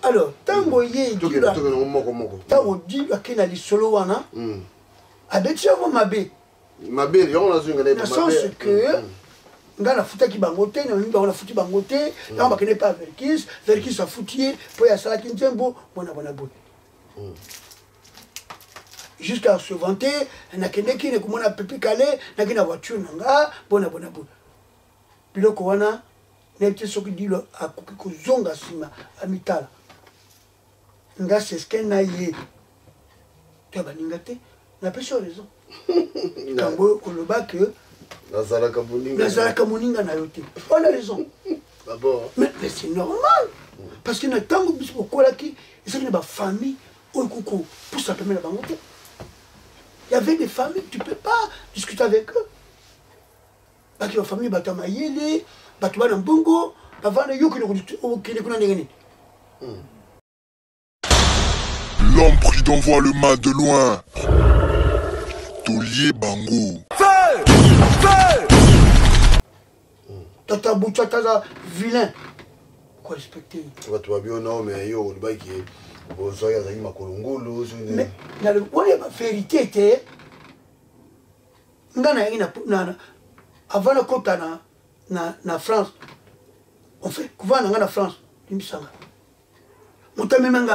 Alors, tango ye tango dit que na lisolo wana abeti yango mabe na sens que nga na futa ki bango te na bango na futi bango te na bakene pas Verkis a foutu pour ya sala ki nzembo bona boy jusqu'à se vanter na kende ki ne komona pepi kale na kina voiture nanga bona boy biloko wana n'était ce que dit le à zonga sima amitala nga c'est ce qu'elle n'a eu tu as baningate n'a pas raison quand on le bat que Nazalaka moninga na yote on a raison mais c'est normal parce que notre temps pourquoi là qui c'est une famille au coucou pour ça permet la banque il y avait des familles tu peux pas discuter avec eux parce que la famille batamayele batubana mbongo avant yo l'homme pris d'envoie le mal de loin. Tolier Bango. Tata Boucha Tata vilain. Quoi respecter? Tu vas bien non mais yo le bail qui est bozoya zali makolongolo. Mais na le on est la vérité était ngana ina na avant la côte na France. On fait couvert en France, Limbisanga. On t'a même un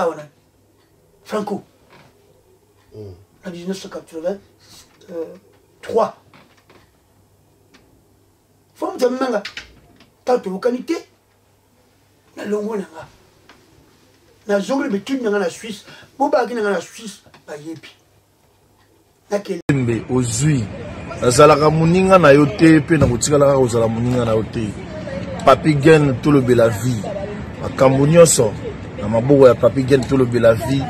Franco. En 1983. Faut me dire même tant de localité. Na longo nanga. Na zongle betude nanga na Suisse. Boba ki nanga na Suisse ba yebi. Na kelembe ozui. Nazalaka muninga na yote pe na kotikala ka ozala muninga na yote. Papi Gen tolobe la vie. Makambo nyonso na maboko ya Papi Gen tolobe la vie.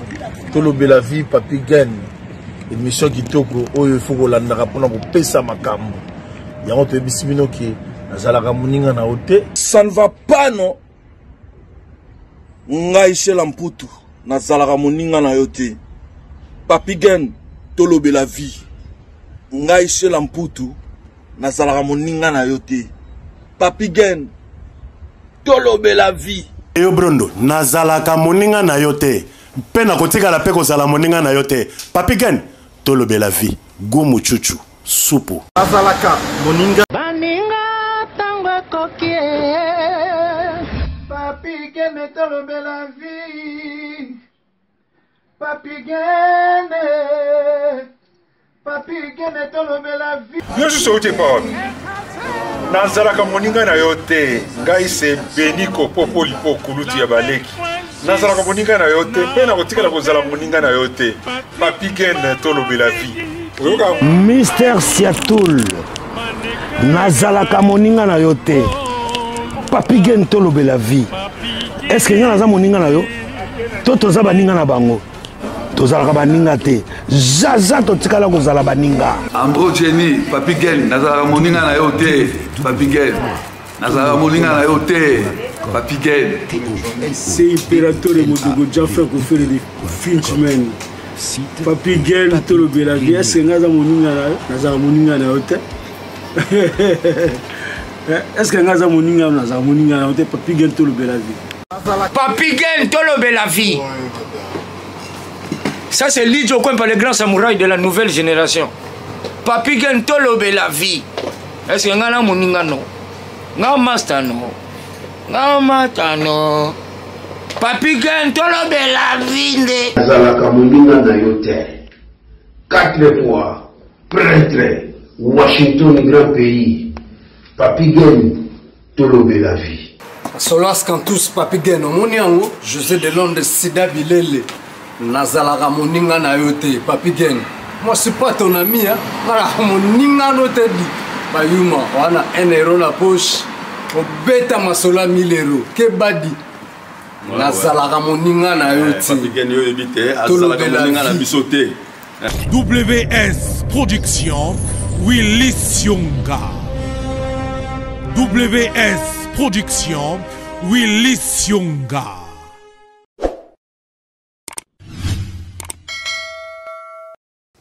Tolobe la vie Papi Gen. Émission kitoko oyo faut kolandaka pona kopesa makambo. Yango to bisimino ki nazalaka muninga na yote. Ça ne va pas non. Ngai shela mputu nazalaka muninga na yote. Papi Gen tolobe la vie. Ngai shela mputu nazalaka muninga na yote. Papi Gen tolobe la vie. Yo brondo nazalaka moninga na yote. Pena kotika la peko zala moninga na yote. Papi Gen tolobe la vie. Gumu chuchu supu. Nazalaka moninga baninga tango kokie. Papi Gen tolobe la vie. Papi Gen. Papi Gen tolobe la vie. Yo je saute pas. Nazalaka moninga na yote ngai se beniko popoli po kuluti ya baleki nazalaka moninga na yote pe na kotikala kozala moninga na yote Papi Gen tolobe la vie Mister Siatoul nazalaka moninga na yote Papi Gen tolobe la vie est-ce que nga naza moninga na yo to toza baninga na bango tozalaka baninga te zaza totikala kozala baninga Ambro Jenny Papi Gen nazalaka moninga na yo te Papi Gen nazalaka moninga na yo te Papi Gen c'est impérateur Modogo Jaffa ko faire des Finchman Papi Gen tolobe la vie est-ce que naza moninga nazalaka moninga na yo te est-ce que naza moninga nazalaka moninga na yo te Papi Gen tolobe la vie Papi Gen tolobe la vie. Ça c'est Lidjo Kwempa, le grand samouraï de la nouvelle génération. Papi Gen tolobe la vie. Est-ce que ngana moninga no? Nga master no. Nga mata no. Papi Gen tolobe la vie nde. Nazalaka moninga na yote. 4 fois prêtre Washington grand pays. Papi Gen tolobe la vie. Solas Kantous Papi Gen omoniango José de Londres Sida Bilele. Nazalaka moninga na yote Papi Gen. Moi c'est pas ton ami hein. Mara moninga no te di. Bayuma wana 1 euro na poche. Obeta masola 1000 euros. Ke badi. Nazalaka moninga na yote. Papi Gen yo ebite azalaka moninga na bisote. WS Production Willis Yonga. WS Production Willis Yonga.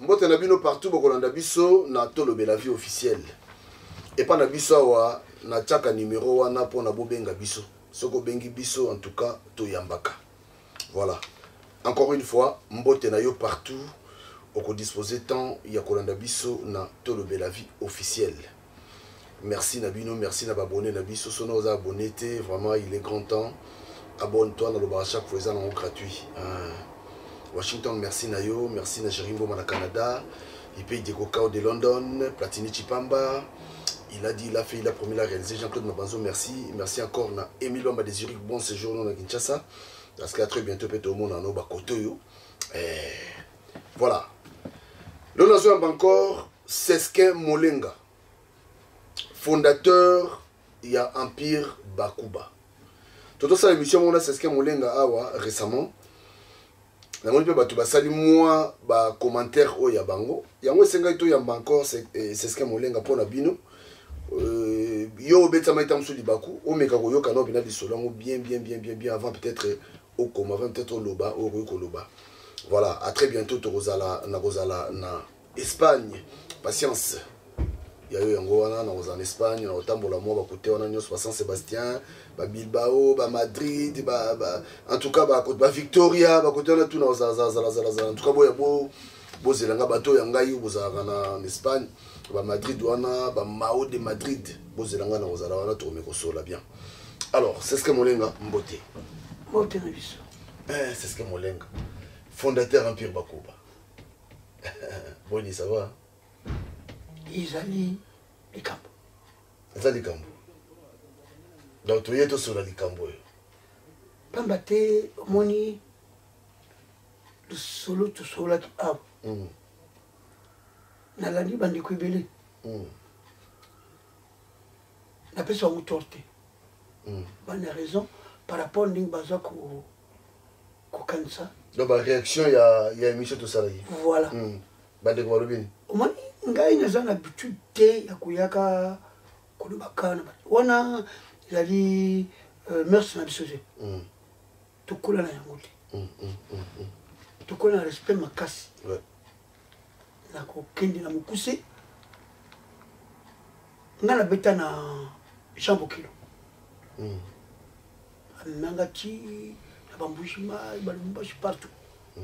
Mbote na bino partout bokolanda biso na tolobe la vie officielle. Et pas na biso wa na tchaka numéro wana pour na bobenga biso. Soko bengi biso en tout cas to yambaka. Voilà. Encore une fois, mbote na yo partout. Oko disposer tant ya kolanda biso na Tolobe la vie officielle. Merci Nabino, merci Nababonné Nabiso. Sono aux abonnés, vraiment il est grand temps. Abonne-toi dans le bar chaque fois en gratuit. Washington, merci Nayo, merci na Jerimbo Mana Canada. Il paye des Kokao de London, Platini Chipamba. Il a dit, il a fait, il a promis, il a réalisé. Jean-Claude Mabanzo, merci. Merci encore na Émile Bamba de Zurich, bon séjour dans Kinshasa. Parce qu'à très bientôt, peut-être au monde en Oba Kotoyo. Voilà. Le nation encore, Seskin Molenga, fondateur, il y a Empire Bakuba. Tout ça, l'émission, on a Seskin Molenga awa récemment. Na moni pe batu basali moi ba commentaire o ya bango. Yango senga ito ya encore Seskin Molenga pona bino. Yo beta maita msuli baku, o meka ko yo kana bina bisolango bien avant peut-être au coma, avant peut-être au loba, au loba. Voilà, à très bientôt Rosala na Espagne. Patience. Il y a eu en Espagne, en Tambola moi côté on a San Sébastien, ba Bilbao, ba Madrid, en tout cas ba Victoria, ba côté on a tout en tout cas bo zelanga bato yanga yu en Espagne, ba Madrid wana, ba Mao de Madrid, bo zelanga na ozala wana to meko sola bien. Alors, c'est ce que Molenga mbote. Mbote na biso. C'est ce que Molenga. Fondateur Empire Bakuba. Boni, ça va? Izali likambo. Izali likambo. Donc tu es tout sur la likambo. Pamba te moni le solo to sola ki ab. Na landi bandi ko ebele. Na pesa mu torte. Bana raison par rapport à nding baza ko kansa. Donc la réaction il y a émission tout ça là. Voilà. Bande ko balobini. Omani ngai naza na habitude te ya kuyaka kolobakana wana ezali merci na biso te tokola na yango te tokola na respect makasi na kokende na mokuse nga nabeta na Jean Bokilo amemanga ti na bambushima balumbashi partout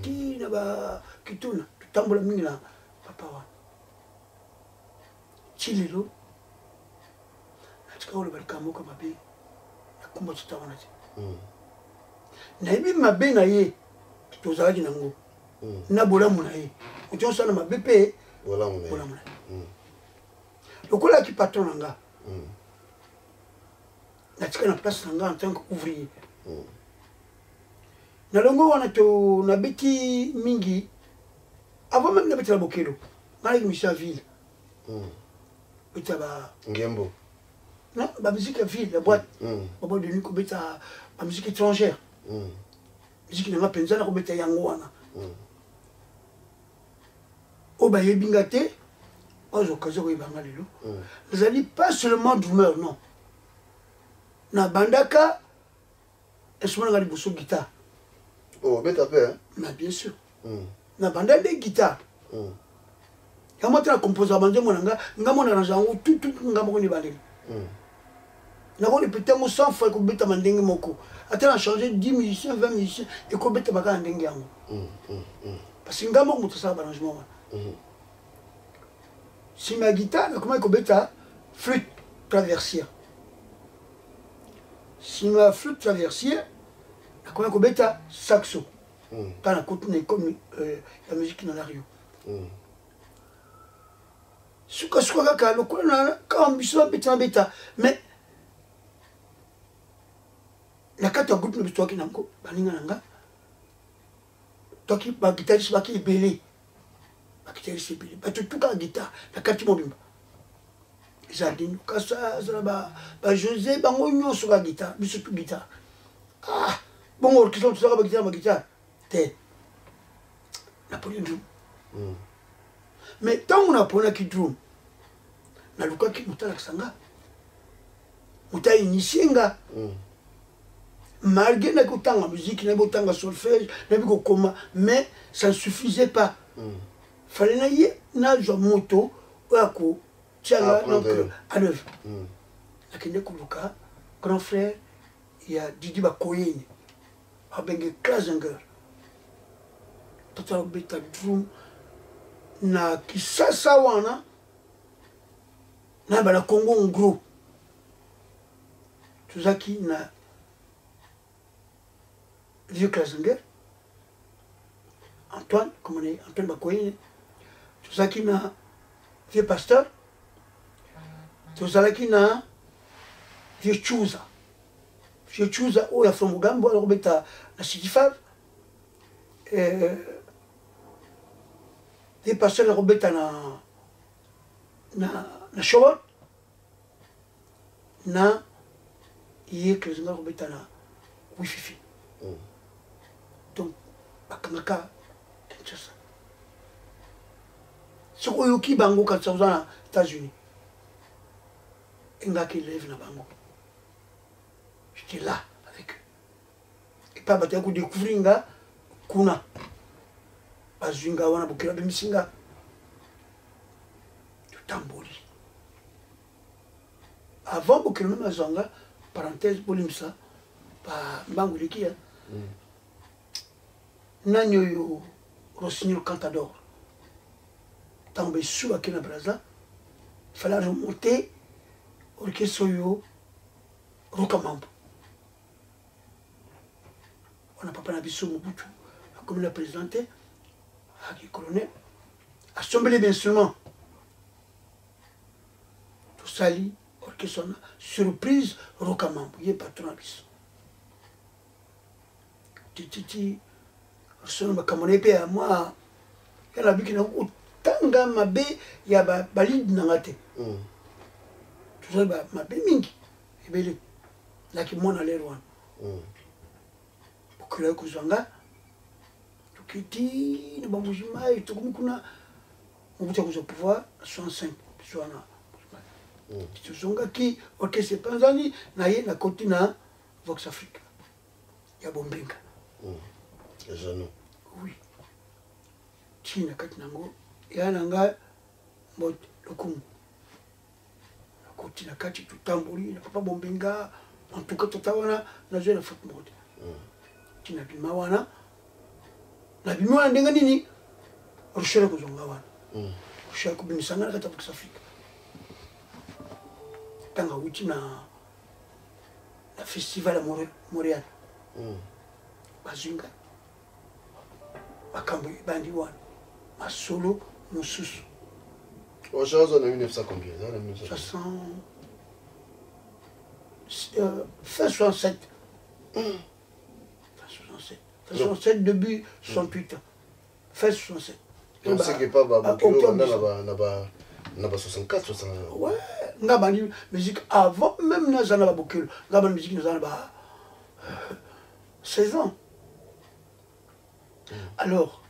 ti na bakituna totambola mingi na papa wana chililo natika ole balikamoka mabe yakumba tutawana te nayebi mabe na ye tozalaki nango na bolamu na ye oti osala mabe mpe bolamu na ye lokola aki patron na nga natika na place na nga en tant qu'ouvrier nalongo wana to nabeti mingi avant même nabetela Bokelo nalaki mission ya ville beta ba ngembo non ba musique ya ville la boîte ba boîte de nuit ko beta ba musique étrangère musique na penza na ko beta yango wana o ba yebinga te ozo kazo ko ibanga lelo nazali pas seulement drummer non na bandaka esmona ngali boso guitare oh beta pe hein mais bien sûr na banda de guitare yamo tena composer bande monanga ngamona na jango tout ngamo ni bandeli na ko répéter mo 100 fois ko beta mandenge moko atena changer 10 musiciens 20 musiciens et ko beta baka ndenge yango parce que ngamo mo tsaba arrangement si ma guitare comment ko beta flûte traversière si ma flûte traversière comment ko beta saxo quand la côte n'est comme la musique dans la Rio suka kaka lokola na ka ambition beta mais la kata groupe no bistoki nango baninga nanga toki ba guitariste baki ebele ba guitariste ebele ba tuka guitare la kati mobimba jardin kasa za ba José bango nyoso ka guitare biso tu guitare ah bon orchestre tu ba guitare te Napoléon drum mais tant on a pona ki drum na luka ki mutala kisanga muta initié nga malgré na kutanga musique na botanga solfège na biko koma mais ça ne suffisait pas fallait na ye na jo moto wako tiala donc à l'œuvre lakini kuluka grand frère il y a Didi Bakoyene, Abenge Klazenger, Tata Beta Drum, na Kisasa wana, na bala Congo en gros. Tout ça qui na vieux Klazenger, Antoine, comme on est, Antoine Bakoyene, tout ça qui na vieux pasteur, tout ça qui na vieux Chouza. Vieux Chouza, où il y a Fromugambo, alors beta na Sidifal, vieux pasteur, alors beta na Chowot, na yé Klazenger, alors beta na Wififi. Donc, bakamaka, c'est ça. Ce qu'on y a bango quand ça aux États-Unis, il y a qui lève na bango. J'étais là avec eux. Et pas battre à découvrir nga kuna. Bazunga wana bukira bimisinga. Du tamboli. Avant bukira na mazanga, parenthèse bolimsa, pa bango likia. Nanyo yo Rossignol Cantador. Tombé sous à Kena Braza, il fallait remonter au Kesoyo Rokamambo. On n'a pas parlé de Mobutu, comme il l'a présenté, à qui colonel, à sombrer les instruments. Tout ça, orchestre, surprise Rokamambo, il est patron à Bissou. Titi, je suis à moi, il y a la vie qui n'a pas tanga mabe ya balid nangate tout ça mabe mingi ebele laki mona lero wana okula kuzanga tukiti na bamujima tukumikuna mubuta kuzo pouvoir 65 biswana tuzonga ki orchestre panzani na ye na koti na Vox Africa ya bombenga Jano oui tina kati nango yananga mot lokumu nakoti na kati tutambuli na papa bombenga en tout cas tutawana na zwe na foot mode tina bima wana na bima wana ndenga nini rushera kuzonga wana rushera kubimisana na kata Vox Africa tanga wuti na festival à Montréal bazunga bakambo bandi wana masolo mosusu. Au Chaz, on a 1900 combien? 67. Fin 67, début 68 ans. Fin 67. On sait que pas on a 64, 65. Ouais, on a la musique avant même nous avons la boucle. On a la musique nous avons 16 ans. Alors,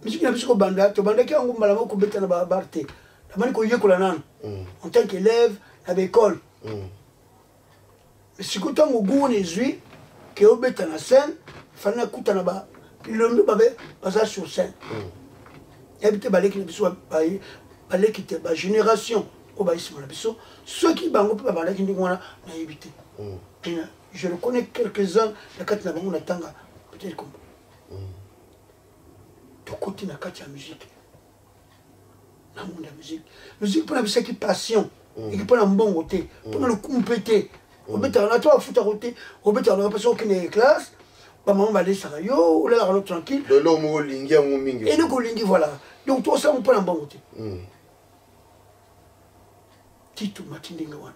musique na bisiko banda to banda ki angu malama ko beta na ba barte na mani ko yekola nan en tant qu'élève à l'école mais si ko tango gune zui ke obeta na scène fana kuta na ba londo babe baza sur scène habité baleki na biso baleki te ba génération o ba isima na biso ceux qui bango pe ba baleki ndingo na habité je le connais quelques-uns na kati na bango na tanga peut-être comme côté na kati ya musique na monde ya musique pour la musique passion et pour la mbongo te pour le compéter au beta na toi futa côté au beta na passion qui est classe ba maman va laisser yo là la tranquille de l'homme lingi en mingi et le lingi voilà donc toi ça on peut la mbongo te titu matindinga wana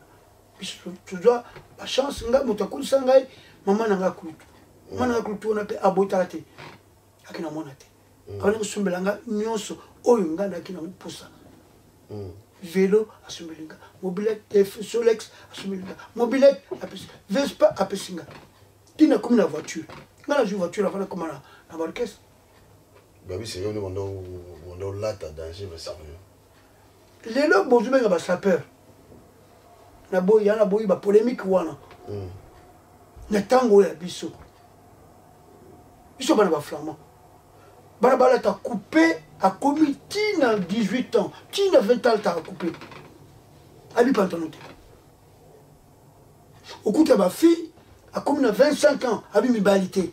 biso tu dois la chance nga motakuli sangai maman na nga klutu maman na klutu na pe abota te akina mona te quand on sumbelanga nyonso oyo nganda kina pusa vélo asumbelinga mobilette Solex asumbelinga mobilette apesi Vespa apesinga tina comme la voiture ngana ju voiture avant comme na orchestre babi c'est on lata danger va servir les lots bozubenga ba sapeur na boy yana boy ba polémique wana na tango ya biso bana ba flamand Barabala t'a coupé à commis Tina 18 ans, Tina 20 ans t'a coupé. Abi Pantanote. okuta bafille akomi na 25 ans abi mibali te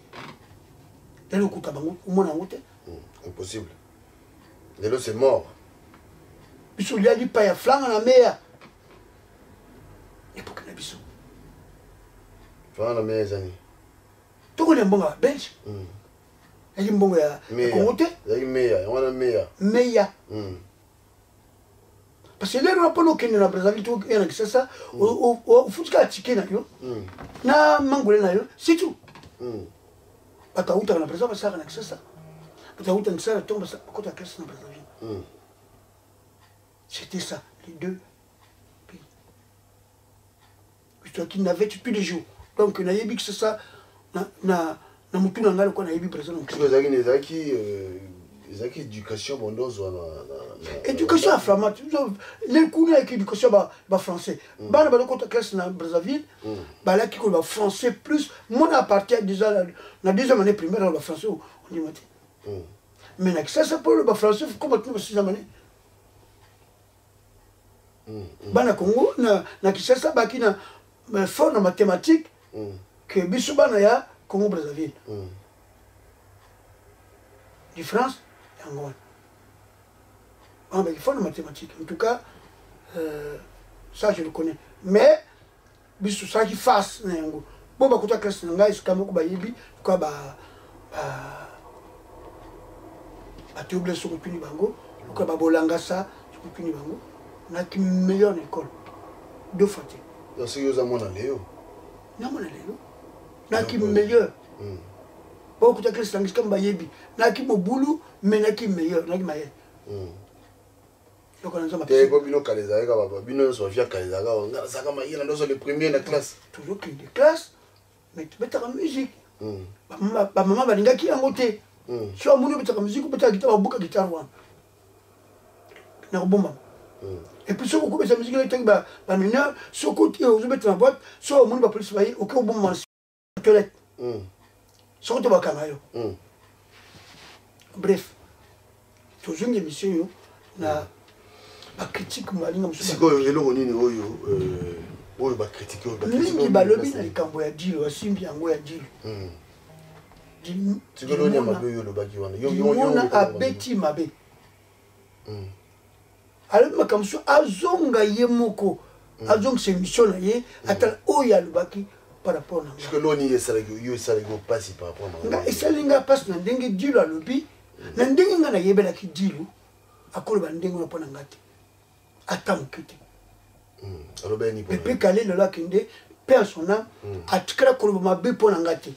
lelo okuta bango omona yango te impossible lelo c'est mort biso lia lipa ya flanga na meya epoke na biso flanga na meya ezani tokolia mbongo ya belge ezali mbongo ya kongo te ezali meya yango wana meya parce que lelo napona okende na brazzaville toya na kisasa ofutika atike na yo na mangole na yo c'est tout bato autaka na brazzaville basalaka na kisasa bato autaka na kisasa ntongo bakota ya classe na brazzaville c'était ça les deux pays histoire qui n'avait tous les jours donc nayebi kisasa na mutu na ngai lokola nayebi brazzaville ezalaki éducation bondozo wana éducation ya flamand lelo kuna ayaki éducation ya français bana balokota classe na brazzaville balaki kola bafrançais plus mona à partir déjà na deuxième année primaire na bafrançais ondima te mais na kisasa mpo lo bafrançais koma tuna basixième année bana congo na kisasa baki na fort na mathématique que biso bana ya congo brazzaville différence yango wana il faut la mathématique en tout cas ça je le connais mais biso ça qui fasse na yango bo bakuta classe na ngai sika moko bayebi kwa batubule soko pini bango kwa babolanga ça soko pini bango na ki meilleure école deux fois te donc c'est yoza mona leo na ki meilleure okuta classe na ngai bayebi na ki mobulu mais na ki meilleur na ki mayel donc on a te ko bino kaleza ka baba bino so via kaleza ka ngala saka mayela ndo so le premier na classe toujours que de classe mais tu mettre en musique ba maman balingaki yango te so amuni betaka musique betaka guitare babuka guitare wana na bomba et puis so ko besa musique na tangi ba mineur so ko ti ozo betana boîte so amuni ba police bayi ok bomba na toilette so ko to bakanga yo bref toujours une émission na ba critique malinga muso sikoyo eloko nini oyo ba critique mingi balobi na likambo ya dilo asimbi yango ya dilo tikolo nya mabe yo lobaki wana yo abeti mabe alors makamso azonga ye moko azonga se mission na ye ata oyo alobaki par rapport na parce que loni yo esalaki opasi par rapport na esalinga pasi na ndenge dilo alobi na ndenge nga nayebelaki dilo akoloba ndenge wana mpo na nga te ata moke te pepe kale lelo akende mpe ya son ame atikala koloba mabe mpo na nga te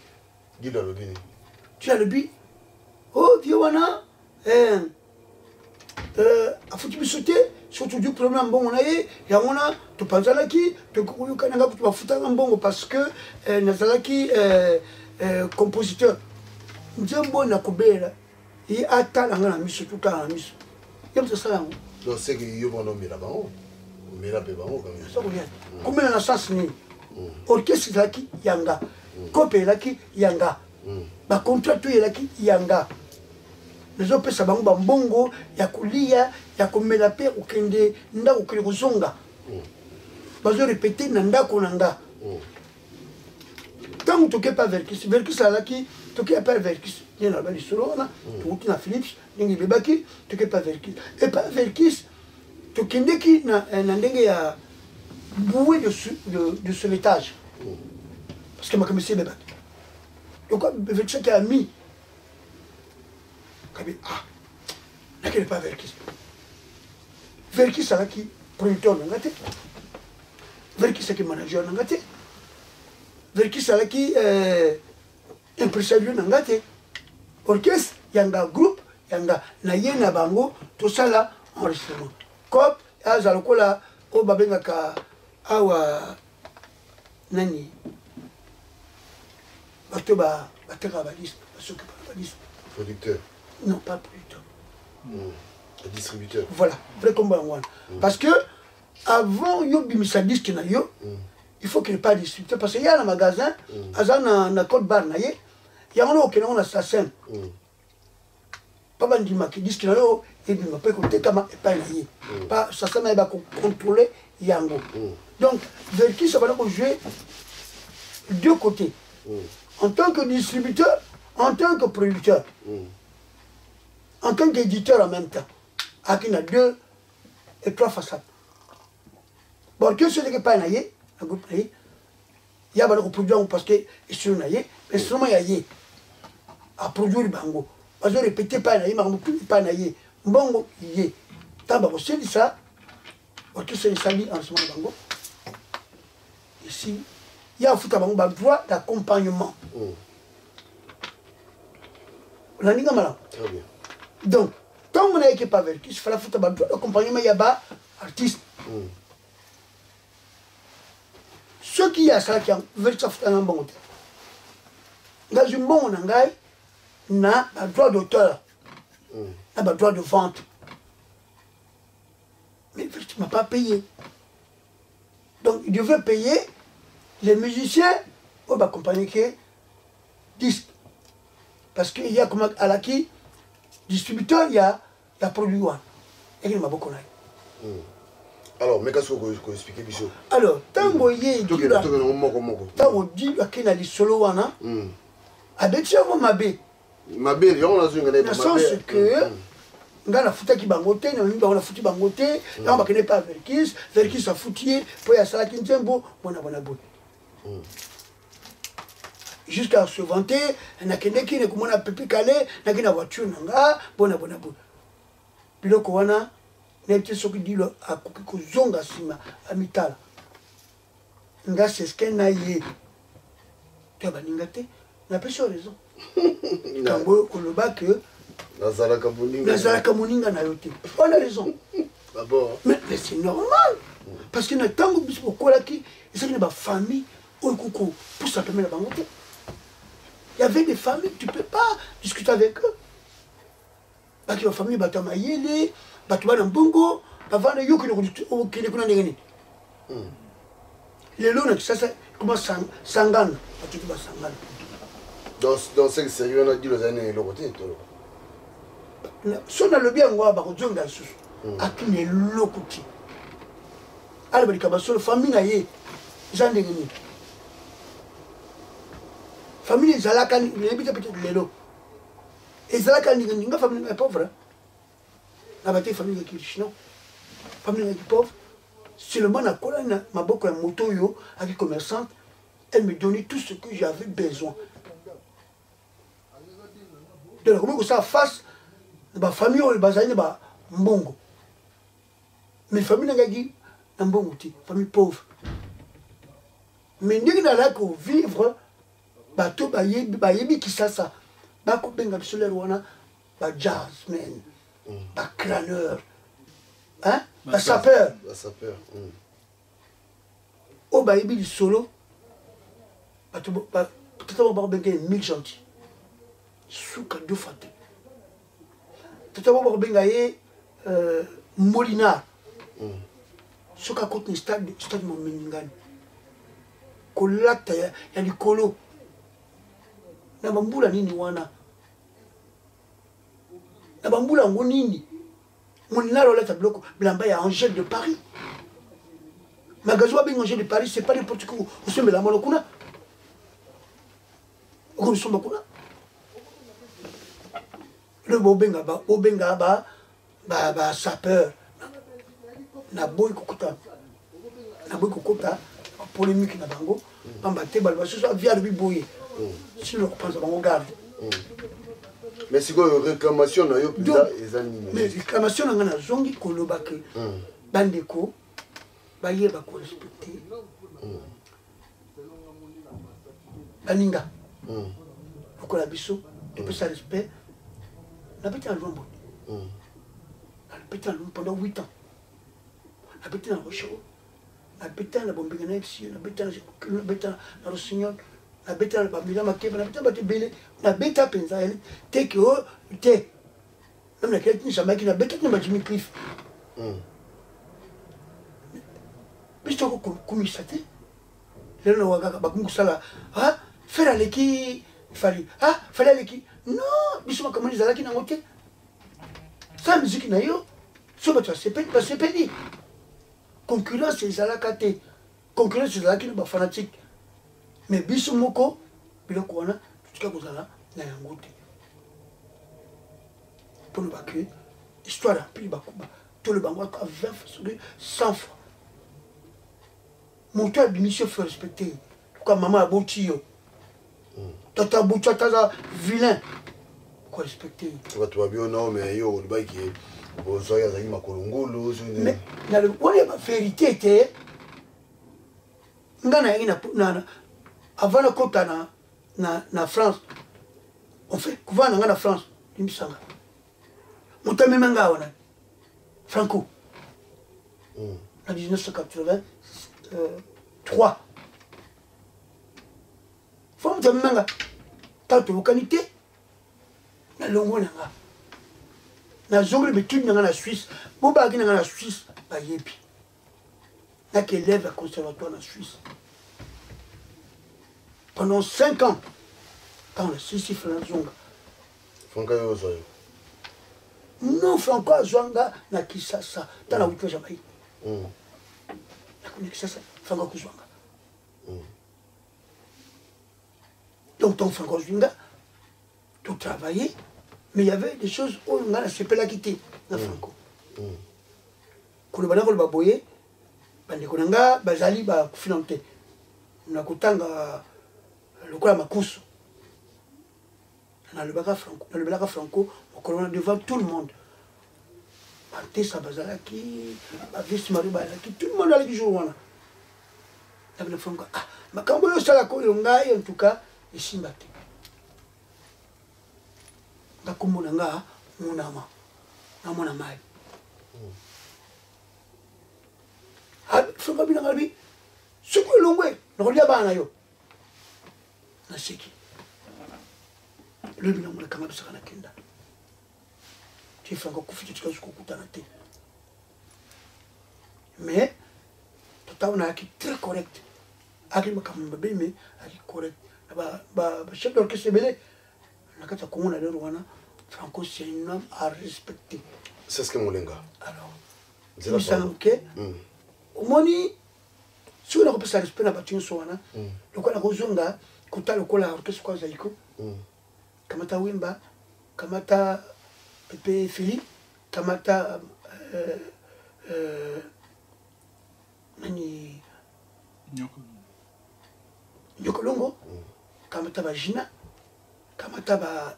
dilo alobi ni ti alobi o vie wana afuti biso te surtout du problème ya mbongo na ye yango wana topanzalaki tokoyokananga kutu bafutaka mbongo parce que nazalaki compositeur nzembo na kobelela ye atala nga na miso totala na miso ye moto asala yango donc c'est que yo mona omela bango omela mpe bango komela na sens nini orchestre ezalaki yanga kope elaki yanga bacontrat to elaki yanga nazopesa bango bambongo ya kolia ya komela mpe okende ndako okende kozonga bazorepete na ndako na nga ntango toke pa verkis verkis alaki toke pa verkis ye na loba lisolo wana touti na philips ndenge ebebaki toke pa verkis e pa verkis tokendeki na ndenge ya bouée de sauvetage parce que makambo esi ebebaki donc verkis ake ami kabi nakende pa verkis verkis alaki producteur na nga te verkis ake manager na nga te verkis alaki impresario na nga te orchestre yanga groupe yanga na ye na bango tosala enregistrement cop aza lokola oyo babengaka awa nani bato batekaka baliste basoki baliste producteur non pas producteur distributeur voilà vrai combat yango wana parce que avant yo bimisa disque na yo il faut qu'il pas distributeur parce que ya na magasin aza na code bar na ye yango na okende ngo na sasen pa bandimaki disque na yo ebima mpe kotekama epai na ye pa sasen na ye bakocontrôle yango donc verkis abanda kojouer deux côtés. En tant que distributeur, en tant que producteur, en tant qu'éditeur en même temps. Il y a 2 et 3 façades. Bon, que ce n'est pas un groupe, il y a des produits parce que c'est un mais seulement il y a produire le bango. Parce que répéter pas un pas un bon, il y a. Tant c'est ça, parce que c'est le sali en ce moment bango. Ici, il y a un droit d'accompagnement. On a dit comme ça. Très bien. Donc, tant qu'on n'est pas avec, il faut la droit d'accompagnement, il y a des artistes. Ceux qui ont ça, qui veulent ça faire un bon côté. Dans une bonne angaï, on a un droit d'auteur, on a un droit de vente. Mais tu ne m'as pas payé. Donc, il devait payer les musiciens pour accompagner les disques. Parce qu'il y a comme à la qui, distributeur, il y a produit. Et il m'a beaucoup là. Alors, mais qu'est-ce que vous expliquez, Bichot? Alors, tant que vous dit qu'il y a des solos, avec ça, vous m'avez. Mabé, on a une dans le sens que, on a foutu qui bangoté, on a foutu bangoté, on a pas Verkis a foutu, puis il y a ça qui est un beau, jusqu'à se vanter, on a quelqu'un qui est comme on a pu caler, on a une voiture, bon. Puis le Kowana, on a été ce qui dit à Zonga Sima, à Mitala. On a ce qu'elle a eu. Tu as baningate, on a pas sur raison. Quand on le bat que. Nazalaka Moninga na yote. On a raison. Mais c'est normal. Parce qu'il y a tant de gens qui ont une famille, pour ça permet la banque. Il y avait des familles, tu ne peux pas discuter avec eux. Parce que la famille, tu as maillé, tu as un bongo, tu as un yoke qui est gagné. Les lots, ça c'est comment Sangan. Dans ce que c'est, on a dit les années, le côté. Si on a le bien, on va avoir un zonga sous. À qui est le côté. Alors, il y a une famille, ils ont des familles. Famille Zalaka, il habite peut-être les lots. Et Zalaka, il y a une famille pauvre. La bataille famille qui est riche, non? Famille qui est pauvre. Seulement, la colonne, ma boque, un moto, avec commerçante, elle me donnait tout ce que j'avais besoin. Donc, comment ça fasse, la famille, elle basaille, mbongo. Mais la famille, elle a mbongo, famille pauvre. Mais nous, on a vivre. Bato bayebi kisasa bako benga bisole wana ba jazzman ba crâneur ba sapeur o bayebi du solo bato peut-être ba benga 1000 gentils suka do fate peut-être ba benga ye Molina suka côté stade mon miningani kolata ya likolo na bambula nini wana na bambula ngo nini monalo la tabloko bilamba ya Angèle de Paris magazo ba Angèle de Paris c'est pas n'importe quoi on se met la mano kuna on se met kuna le bobenga ba sapeur na boy kokota polémique na bango pamba te balba so via de boye. Si le repense, on regarde. Mais c'est quoi une réclamation dans les animaux? Mais réclamation dans la zone qui kolobake. Bandeko, baye ba ko respecter. Baninga. Pour la biso, depuis ça respect. On a pété en Lombo. On a pété en Lombo pendant 8 ans. On a pété en Rochero. On a pété en la Bombéganex, on a pété en Rossignol. La bête à la famille, la bête à la belle, la bête à penser, t'es que t'es. Même la quelqu'un qui n'a bête à la Jimmy Cliff. Mais je te dis comme il s'était. Là, on va comme ça. Ah, faire l'équipe, fallait. Ah, fallait l'équipe. Non, mais c'est comment ils allaient qui n'ont pas. Ça, musique n'a eu. Ça, c'est pédi. Concurrence, c'est la caté. Concurrence, c'est la qui n'est pas fanatique. mais biso moko biloko wana totika kozala na yango te mpona bake histoire ya mpili bakuba tolo bango aka 20 fois 100 fois moto abimisi yo faut respecter toka mama aboti yo tata aboti ataza vilain ko respecter bato babio nao me yo olobaki ozwaki azalaki makolo ngulu wana ya bavérité te nga nayangi avant nakota na France en fait kuvana na nga na France limbisanga moto amema nga awa Franco en 1983 fo moto amema nga tala tobokani te na longo na nga nazongoli betuni na nga na Suisse bobaki na nga na Suisse bayebi naki élève à conservatoire na Suisse pendant 5 ans quand on a sisi Franzonga Franco yozoyo non Franco azwanga na Kisasa tala wito Jamaïque na Kisasa Franco kuzwanga donc ton Franco Zwinga tout travailler mais il y avait des choses où on a sepé la quitter na Franco kulobana koloba boye bandeko nanga bazali ba kufinante na kutanga lokola makusu na lebaka Franco on devant tout le monde Bantesa bazalaki bavisi mari bazalaki tout le monde allait jour wana na Franco ah makambo yo sala ko yo ngai en tout cas esimba te ndakomona nga munama namona mai Franco bina ngalbi suku longwe nakolia bana yo nasiki le bina mona kama bisaka na kenda tu Franco kufitu tukasuko kutana te mais tata on a qui très correct aki makambo beme aki correct ba chef d'orchestre belé nakata komona lero wana Franco c'est un homme à respecter c'est ce que molenga alors c'est ça OK omoni si on a repensé respect na batu so wana lokola kozonga kuta lokola orchestre kwa zaiko kamata wimba kamata Pepe Philippe kamata nani Nyokolongo kamata Bajina kamata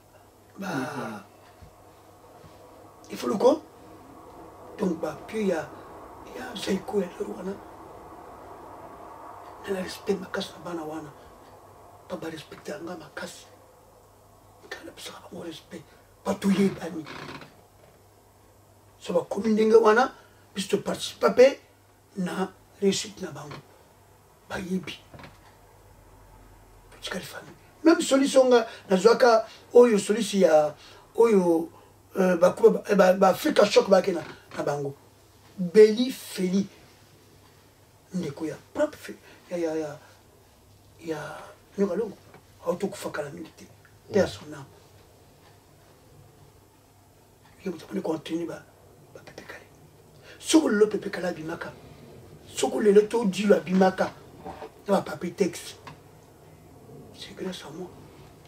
il faut le quoi donc puis il y a Zaiko et le wana na respect makasi na bana wana pas ba respecter anga makasi kana bisa ba respect pas tout y bani so ba communauté wana bisto participer na réussite na bango ba yebi tukali famille même solution na zwaka oyo solution ya oyo ba Africa shock ba kena na bango Beli Feli ndeko ya propre ya Nyokalongo autokufakala milité te son âme il faut continuer ba Pepe Kale soko le Pepe Kale bimaka soko le to di la bimaka na papi texte c'est grâce à moi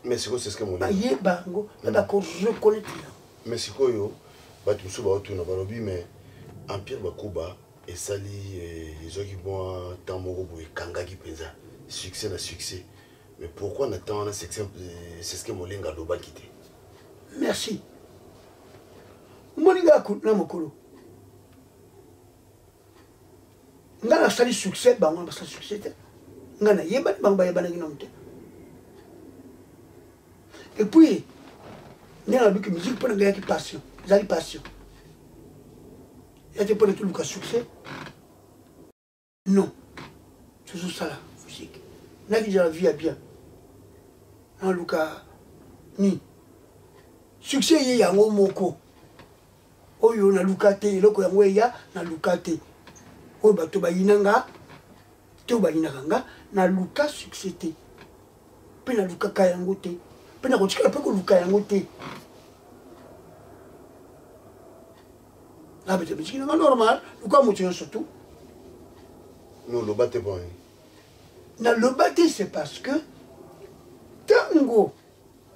mais c'est ce que mon baye bango na d'accord reconnaître mais c'est quoi yo batu so ba otuna balobi mais Empire Bakuba et Sali ils ont qui bon tant moko boy kangaki penza succès na succès mais pourquoi on attend c'est ce que Molenga doba quitter merci Molenga na mokolo ngana sali succès bango ba sali succès te ngana yeba bango ba yeba na ginomte et puis n'a pas de musique pour gagner passion zali passion il y a pas de tout le succès non toujours ça la musique n'a déjà la vie à bien en Luka ni succès y a un moko oyo na lukate loko ya ngweya na lukate o bato bayinanga to bayinanga na luka succès te pe na luka kayango te pe na kotika pe ko luka yango te la bête est normal luka moto surtout non le batte bon na lobate c'est parce que tango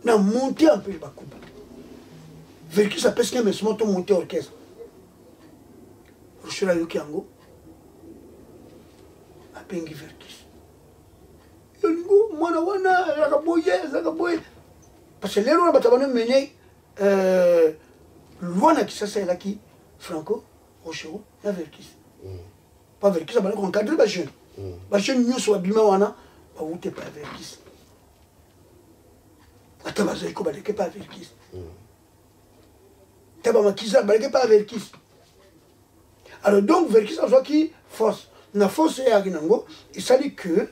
na monté un peu bakuba Verkis a presque un instrument to monté orchestre Rochela yoki yango apengi Verkis yolingo mwana wana zakaboye parce que lero na batabana mené loin na Kisasa elaki Franco Rochero na Verkis pas Verkis abana ko encadrer ba jeune ba jeune nyuso abima wana ba wute pa Verkis ata bazali ko baleke pa Verkis taba makiza baleke pa Verkis alors donc Verkis a soit qui force na force et aginango il s'allait que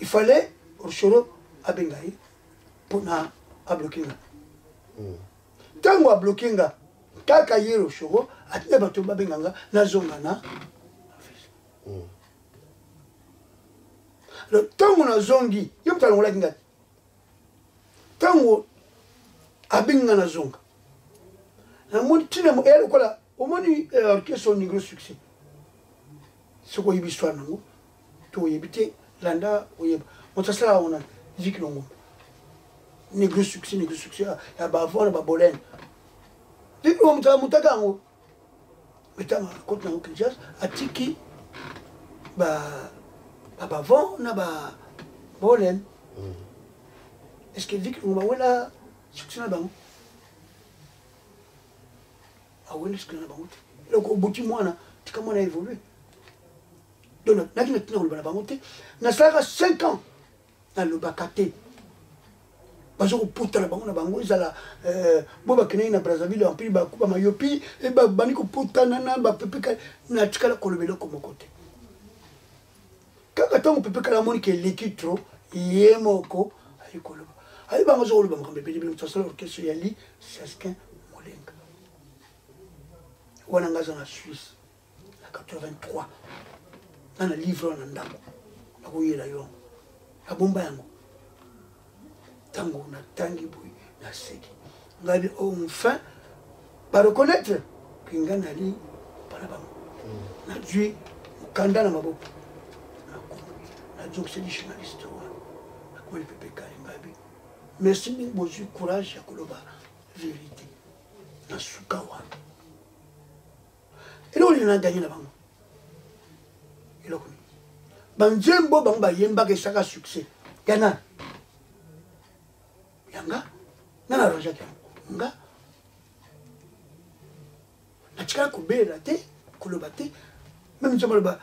il fallait Rochero abengai pour na a bloquer tango a bloquer nga kaka yero Rochero atne bato babenganga na zonga na le tango na zongi yo mtalo la kinga tango abenga na zonga na moni tina mo elo kola o moni orchestre ni gros succès soko yibi histoire nango to yibite landa oyeba motasala ona zik longo ni gros succès ya ba vona ba bolène zik lo mutaka ngo metama kotna ngo jazz atiki ba vona ba bolène est-ce que zik ngo wala succès na bango awele succès na bango loko buti mwana tika mwana évoluer donc nakina tina ko bana bango te na sala 5 ans na le bakate bazo ko puta na bango ezala bo bakene na Brazzaville en plus ba kuba mayopi e ba bani ko puta na ba pepeka na tikala ko lobelo ko mokote kaka tango pepeka la moni ke l'équitro yemoko ay ko loba ay bango zo loba mkambe pedi bilo tsala orchestre yali Saskin Molenga wana ngaza na Suisse na 83 na livre na ndako na kuyela yo abomba yango tango na tangi boy na seki ngali enfin ba reconnaître kinga nali para bango na djui kanda na maboko na donc c'est journaliste na ko le pepe kalimbabi merci ni bozu courage ya koloba vérité na sukawa elo ni na gagner na bango elo ko banzembo bango ba yemba ke saka succès yana yanga nana roja nga nachika kubera te kuloba te même nzomba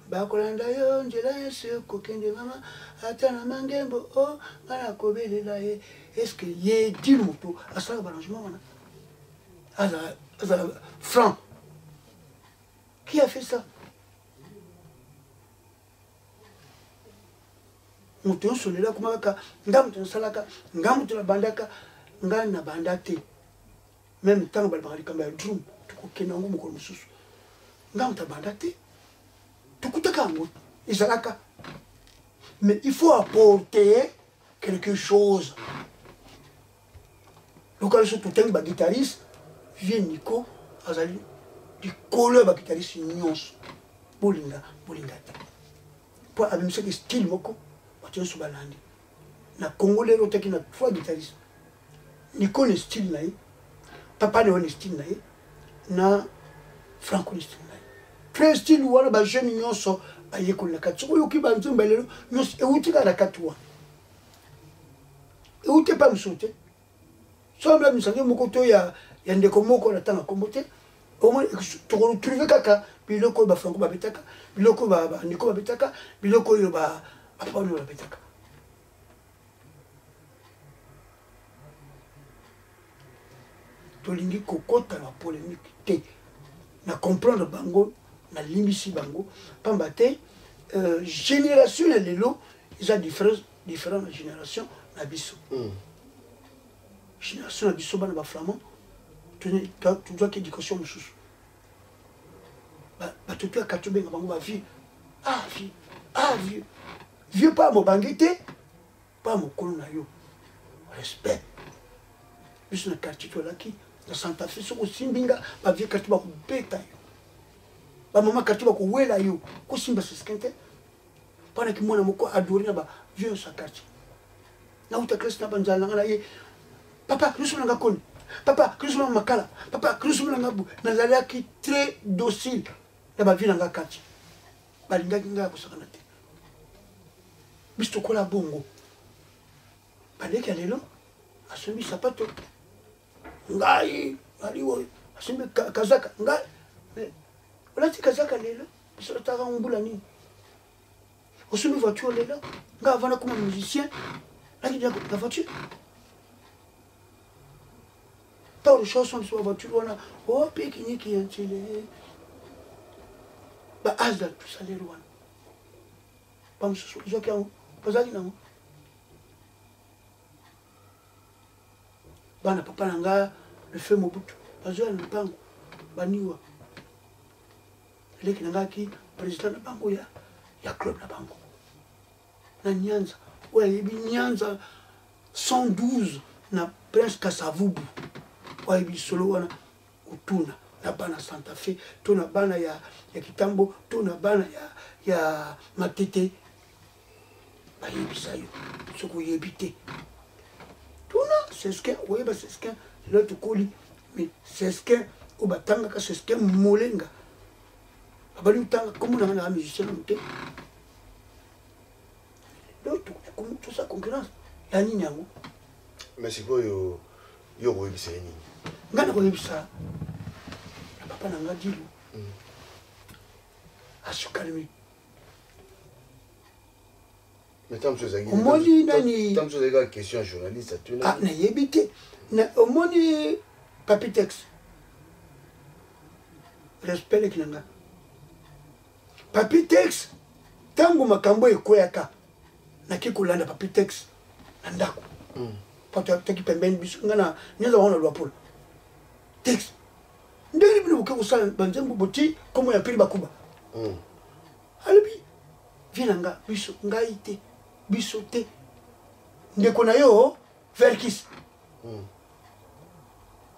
ba kolanda yo njela yesu kokende mama ata na mangembo o ngana kobelela ye est-ce que ye dit moto asala arrangement wana azala franc qui a fait ça moto solela kuma ka ngamu tsalaka ngamu tla bandaka ngana bandate même tant ba bari kamba drum to kenango moko mususu ngamu ta bandate to kutaka ngo izalaka mais il faut apporter quelque chose local surtout tant ba guitariste vient Nico azali di coller ba guitariste nyonso bolinga pour abimisa ke style moko sur balandi na congolais rotaki na 3 guitaristes Nico le style naï papa le style naï na Franco le style naï très style wala ba jeune nyonso ayeko na katso yoki ba nzomba lelo nyonso eutika na katwa eute pa msote somba misange moko to ya ndeko moko na tanga kombote au moins to retrouver kaka biloko ba Franco ba betaka biloko ba Nico ba betaka biloko yo ba apa on la betaka tolingi kokota na polémique te na comprendre bango na limbisi bango pamba te génération ya lelo eza différentes génération na biso génération na biso bana ba flamand tu dois que éducation mosusu bato to ya katobenga bango ba vie vie vieux pas mon banguete pas mon colon na yo respect biso na quartier to laki na Santa Fe soko simbinga ba vieux quartier ba ko beta yo ba mama quartier ba ko wela yo ko simba seskente pendant que moi moko adoré na ba vieux sa quartier na uta krista banzala ngala ye papa kristo nga koni papa kristo makala papa kristo nga bu na zala ki très docile na ba vie nga quartier balinga kinga ko sakana te bisto kola bongo baleki lelo asombi sapato ngai aliwo asombi kazaka ngai olati kazaka lelo biso taka mbula nini osombi voiture lelo ngai avana comme musicien laki dia la voiture pas de chanson sur la voiture wana oh pekini ki yantile ba azda tout ça lelo wana pas mususu zoki yango bazali nango bana papa nanga le fait Mobutu bazwa na bango baniwa leki nanga ki président na bango ya club na bango na Nyanza ouais bi Nyanza 112 na Prince Kasavubu ouais bi solo wana utuna na bana Santa Fe to na bana ya Kitambo to na bana ya Matete bayebisa yo soko yebite c'est ce qu'un oui c'est ce qu'un l'autre colis mais c'est ce qu'un au batanga c'est ce qu'un molenga abali utanga comme on a un musicien monté l'autre comme tout ça concurrence ya nini yango mais c'est quoi yo koyebisa nini ngana koyebisa na papa nanga dilu asukalmi mais tant que ça omoni nani tant que ça question journaliste tu ah na yebite na omoni Papitex respect le kinanga Papitex tangu makambo ekoyaka na kikulanda Papitex na ndako pato taki pembeni biso ngana neza wana lwa polo tex ndeli bino buke kusala banzembo boti komo ya pili bakuba alibi vinanga biso ngaite biso te ndeko na yo verkis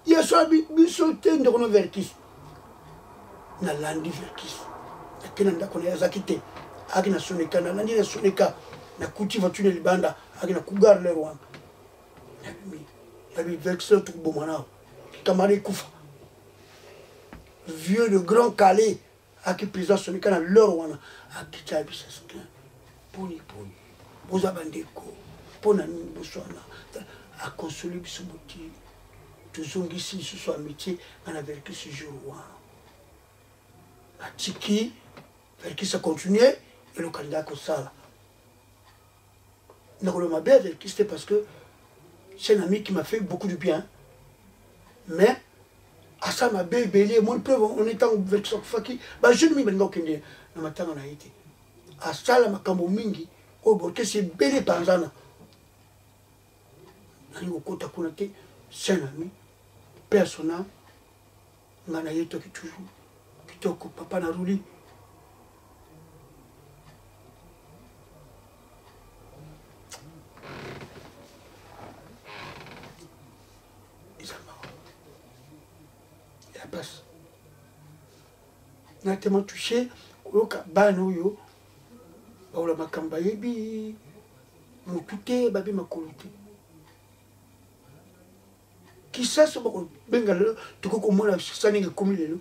yeso biso te ndeko na verkis na landi verkis akina ndako na yazaki te akina soneka na landi na soneka na kuti vatune libanda akina kugar le rwanda yabi vexé tout bomana kamari kufa vieux de grand calais aki président soneka na leur wana akita bisaska poni boza bandeko pona ni boswana a consoler biso boti tuzongisi susu amitié na verki ce jour wana atiki verki ça continuer et le candidat ko sala nakolo mabe verki c'était parce que c'est un ami qui m'a fait beaucoup de bien mais à ça m'a bébélé mon preuve on est en verki faki ba jeune mi benga okende na matanga na été à ça la makambo mingi o boke c'est belé panzana nani okota kuna te c'est un ami personnel ngana yeto ki toujours kitoko papa na ruli la passe n'a tellement touché oka bano yo baola makamba yebi mutute babi makoluti kisasa bako benga lelo tukoko mona saninga komi lelo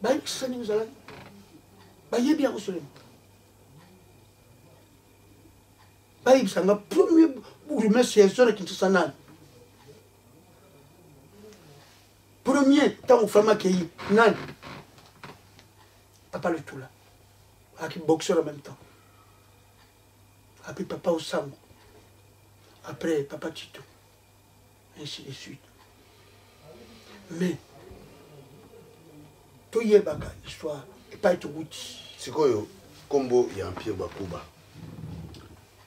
bayi saninga zala bayebi ya kosolema bayi bisanga premier bourgmestre saison na Kinshasa nani premier tant fama keyi nani papa le tout là qui boxeur en même temps après papa Osambo après papa Tito ainsi de suite mais tout y est baga histoire et pas être outil c'est quoi yo combo il y a un Pierre Bakuba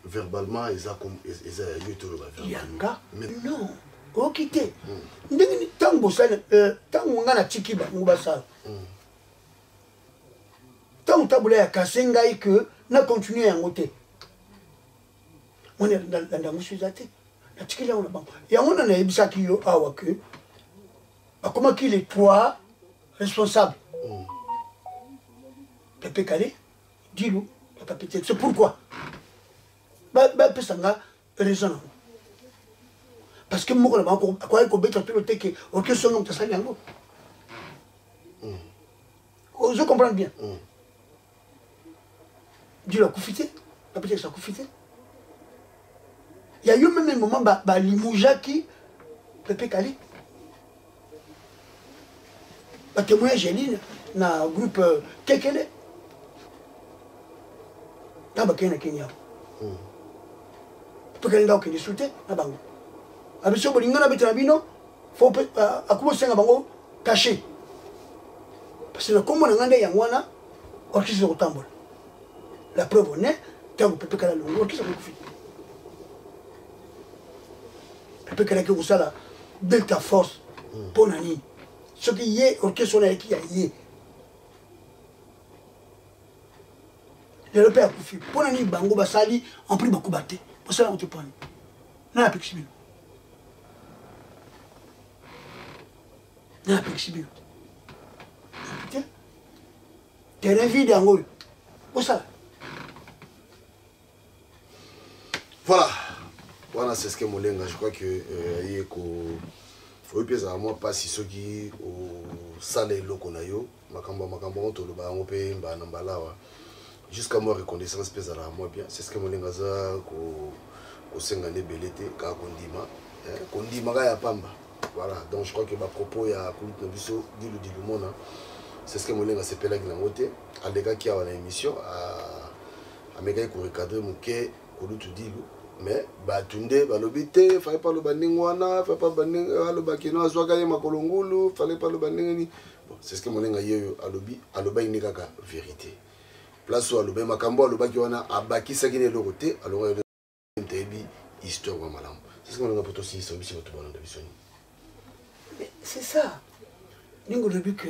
verbalement ils a comme ils a youtube yanga non okité ndenge tango sala tango ngana chikiba nguba sala tango tabula ya kasenga que na continuer yango te on est dans la musuzate na chikila on ba ya on na ebisa ki yo awa que comment qu'il est toi responsable Pepe Kale Dilou c'est pourquoi pesanga raison parce que moko na bango quoi ko beta tout le temps que aucun son nom ça yango je comprends bien dis la koufité la petite ça koufité il y a eu même un moment ba Limouja qui Pepe Kali ba témoin Géline na groupe Kekele na ba Kenya Pepe Kali ngao souté na bango abiso bolinga na betana bino faut akumo senga bango caché parce que comme on a ngande yangwana orchestre ko tambola la preuve on est tango Pepe Kali longo orchestre ko fit Pepe Kali ko sala Delta Force pour nani ce qui y est orchestre on a qui y est le père ko fit pour nani bango basali en prix beaucoup batté pour ça on te prend na pixibino na pixibino terrain vide en haut. Où ça? Voilà. Voilà, c'est ce que Molenga. Je crois que il y a moi pas si ceux qui au salé lokonayo makamba on to le ba on pe mba nambala jusqu'à moi reconnaissance pèse à moi bien. C'est ce que Molenga za ko sengane belete ka kondima ga ya pamba. Voilà. Donc je crois que ma propos ya kulit na biso dilu mona. C'est ce que Molenga s'appelle avec la montée. À des gars qui ont une émission, à mes gars qui ont recadré mon quai, mais Batunde, Balobité, fallait pas le bandingwana, fallait pas le banding, le bakino, Zwagaye Makolongulu, fallait pas le banding. C'est ce que Molenga yo à l'oba une gaga vérité. Place où à l'oba Makambo, à l'oba qui on a à Baki Sagine le côté, alors il y a une histoire ou malam. C'est ce que Molenga peut aussi c'est aussi votre bonne ambition. C'est ça. Nous le but que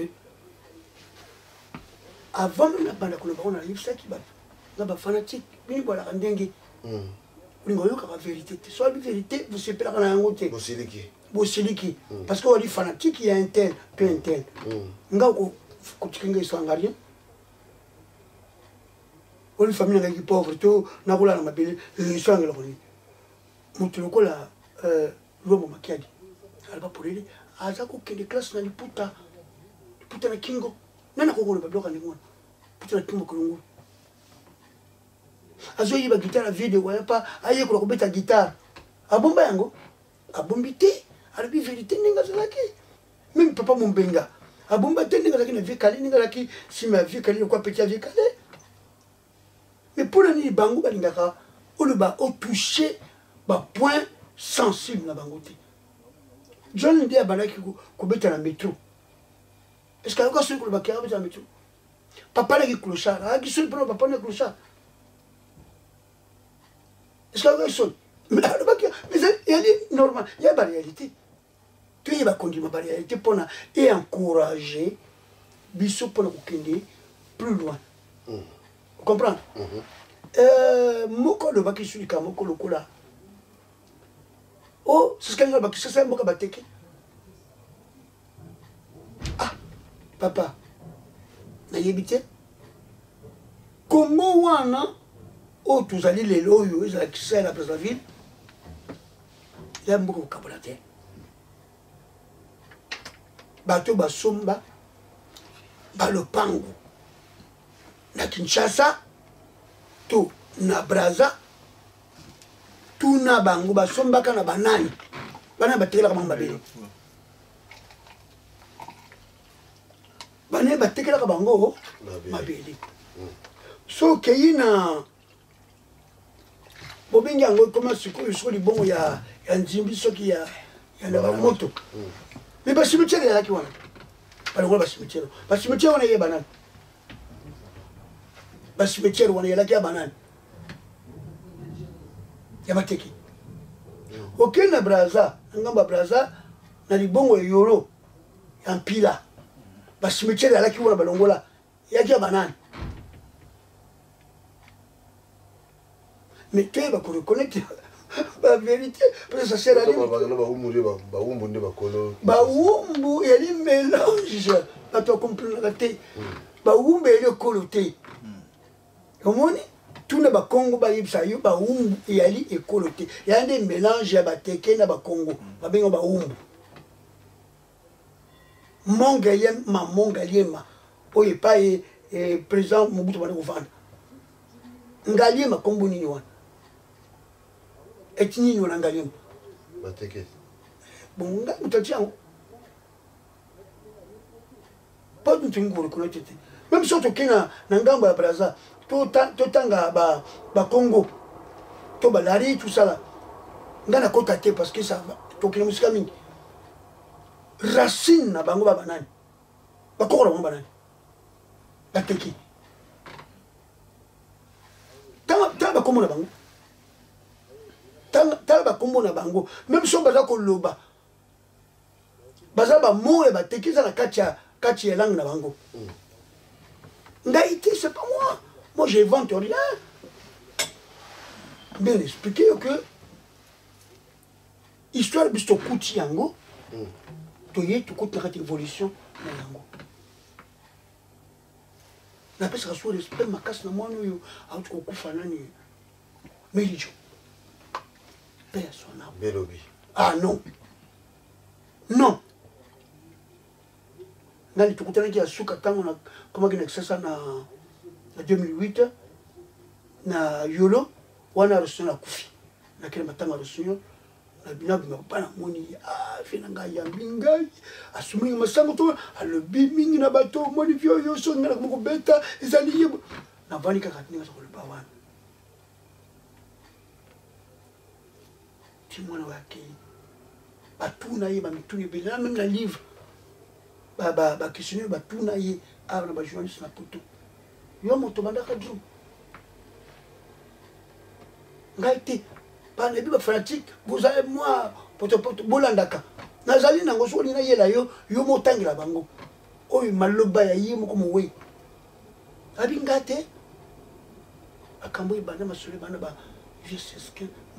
avant même la bande on a eu ça qui va fanatique ni voilà ndenge ni ngoyo ka vérité soit la vérité vous c'est pas la ngote bosiliki parce que on dit fanatique il y a un tel peu un tel ngako kuchikinga isangaria on une famille qui pauvre tout na kola na mabele isanga la koni mutu lokola lomo makiadi alba polele aza ko kende classe na liputa na kingo nana kokolo badoka ngona puta tumbo kolongo azo yiba guitare video wala pa aye ko beta guitare abomba yango abombité arabi vérité ninga zalaki même papa Mumbenga abomba te ninga zalaki na vie kali ninga zalaki si ma vie kali ko petit vie kali mais pour ni bango balingaka oloba au toucher ba point sensible na bango te John ndi abanaki ko beta na métro. Est-ce qu'il y a encore celui qui a un métro? Papa n'a pas clochard. Il y a un papa n'a pas clochard. Est-ce qu'il y a encore celui? Mais il y a normal. Il y a une réalité. Tu y vas conduire ma réalité pour encourager Bissou pour nous plus loin. Vous comprenez? Moko le baki sur le camoko le cola. Oh, c'est ce qu'il y a baki. C'est ça moko bateke. Papa, n'ayébité comment wana oh tous allez les loyaux ils accès à la place de la ville il y a beaucoup de vocabulaire bateau basomba balopango na Kinshasa tout na Braza tout na bango basomba kana banani bana batekela kama mabele bane batekela ka bango mabele so kayina bobengi yango koma siko libongo ya nzimbi soki ya na moto mais basimitiere ya ki wana balongo basimitiere wana ye banani basimitiere wana ya ki banani ya bateki ok na Braza ngamba Braza na libongo ya yoro ya mpila basimitiere alaki wana balongola yaki ya banani mais tu vas reconnaître la vérité parce que ça sert à rien baumbu yali mélange bato comprendre la té baumbu yali koloté omoni tout na ba Congo ba yebisa yo ba umbu yali ekoloté ya des mélange ya ba teke na ba Congo ba bengo ba umbu Mongaliema oye pa président Mobutu bana kovanda Ngaliema kombo nini wana etini wana Ngaliema ba teke bon nga mutatia pas du tout ngoro ko tete même si on tokena na ngambo ya Brazza to tanga ba Congo to balari tout ça là ngana kota te parce que ça va tokena musika mingi racine na bango ba banani ba kokora bango banani ba teki tala ba kombo na bango tala ba kombo na bango même si on baza ko loba baza ba mo e ba teki za na kati ya langue na bango Ngaïti, c'est pas moi. Moi, j'invente rien. Bien expliqué que histoire de ce coup yango, tu y es, tu coûtes la révolution na yango. La paix sera sur l'esprit, ma casse na moi, nous, à tout coup fanani. Mais il dit, personne. Belobi. Ah non. Non. Nani tukutana kia suka tango na kama kina kisasa na 2008 na yolo wana rusuno na kufi na kile matanga rusuno na binabu mapana moni fina ngai ya mbingai asumi masango to alobi mingi na bato moni vyo yo so ngala ko beta ezali yebo na vani kaka tinga so ko wana timona wake batuna yeba mituni bila même na livre ba questionner ba tuna ye na ba journaliste na poto yo moto bandaka drum ngaite ba nebi ba fanatique vous avez moi poto bolandaka nazali nango so lina yela yo motangela bango oyo maloba ya ye moko mowe abi ngate akambo ibanda masole bana ba vieux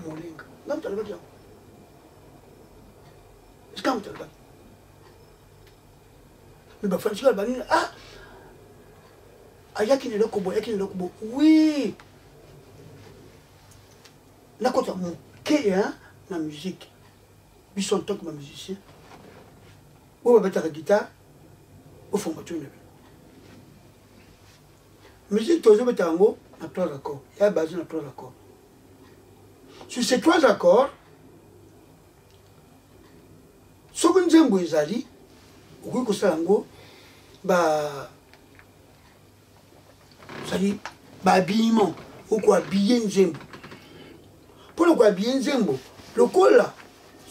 molenga ngamta le badia skamta le badia mais bah François Albani ayaki ne lokobo oui na kota mon hein na musique bison tant que musicien ou ba ta guitare au fond tu ne musique tozo betango na 3 accords ya basé na 3 accords sur ces 3 accords soki nzembo ezali okoki kosala yango habillement ou quoi habiller nzembo pour le quoi habiller nzembo le cola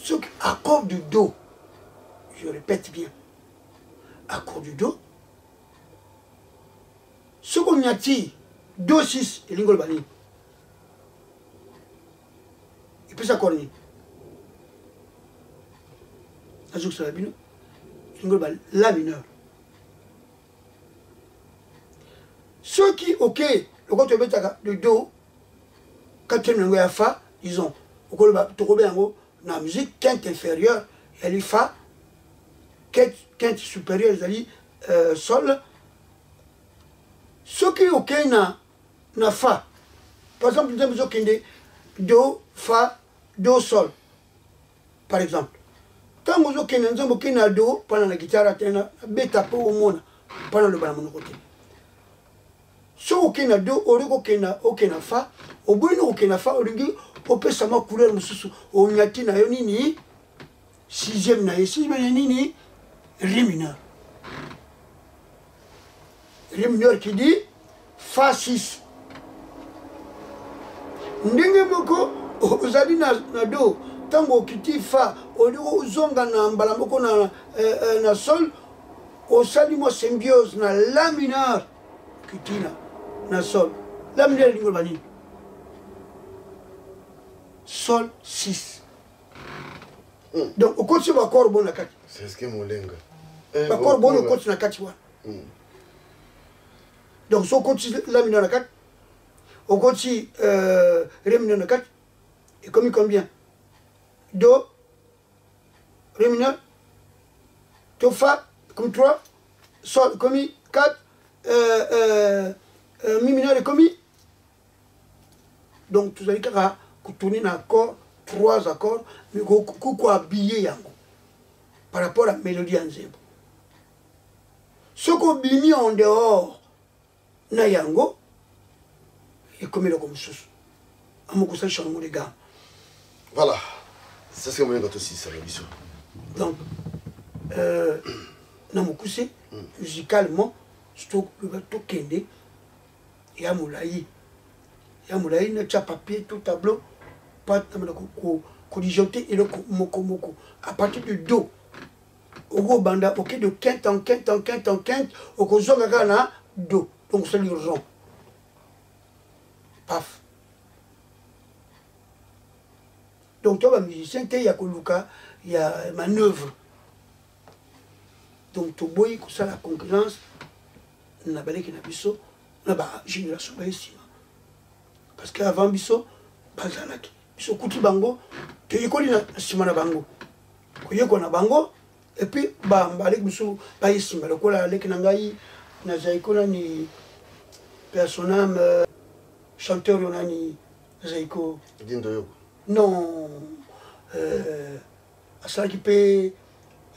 ce accord du do je répète bien accord du do ce qu'on y a dit do 6 et l'ingol bani et puis ça corni ajout ça bino l'ingol bani la mineur. Ceux qui, ok, le quand tu mets le do, quand tu mets un fa, ils ont, tu mets la musique, quinte inférieure, elle est fa, quinte supérieure, elle est sol. Ceux qui, ok, na fa, par exemple, nous avons do, fa, do, sol, par exemple. Quand vous avez un do, pendant la guitare, bêta pour au monde, pendant le balamono côté. So okena do oriko okena fa oboino okena fa oringi opesa ma couleur mususu onyati na yo nini 6e na yo 6e nini ré mineur qui dit fa 6 ndenge moko ozali na do tango okiti fa oriko uzonga na mbala moko na sol osali mo symbiose na la mineur kitina na sol la mineur l'ingol bani sol 6 donc au côté va corps bon na kati c'est ce que molenga ba corps bon au côté na kati wa donc so côté la mineur na kati au côté ré mineur na kati et comme combien do ré mineur to fa comme 3 sol comme 4 mi mineur est commis Donc tu as dit que tourner un accord, 3 accords, mais qu'on habillé yango par rapport à la mélodie en zébo. Ce qu'on bimi en dehors, na yango, et comme il a comme chose. Amoko ça change les gars. Voilà. Ça c'est mon gâteau aussi, ça la vision. Donc, namokuse musicalement, stock le bateau kende, et à moulaï. Et à moulaï, ne tcha papier, tout tableau, pas de disjoncté et le moko. À partir du do, au gros banda, ok, de quinte en quinte, au kozonga na do. Donc c'est le rond. Paf. Donc toi, musicien, il y a Koluka, il y a manœuvre. Donc tu bois ça la concurrence, na balé qui na biso, na ba génération ba ici. Parce qu'avant biso, bazalaki. Biso kuti bango, tu yekoli na sima na bango. Ko yeko na bango et puis ba balé biso ba ici, mais lokola leki na ngai na zaiko na ni personnage chanteur yonani zaiko. Dindo yo. Non, ça qui peut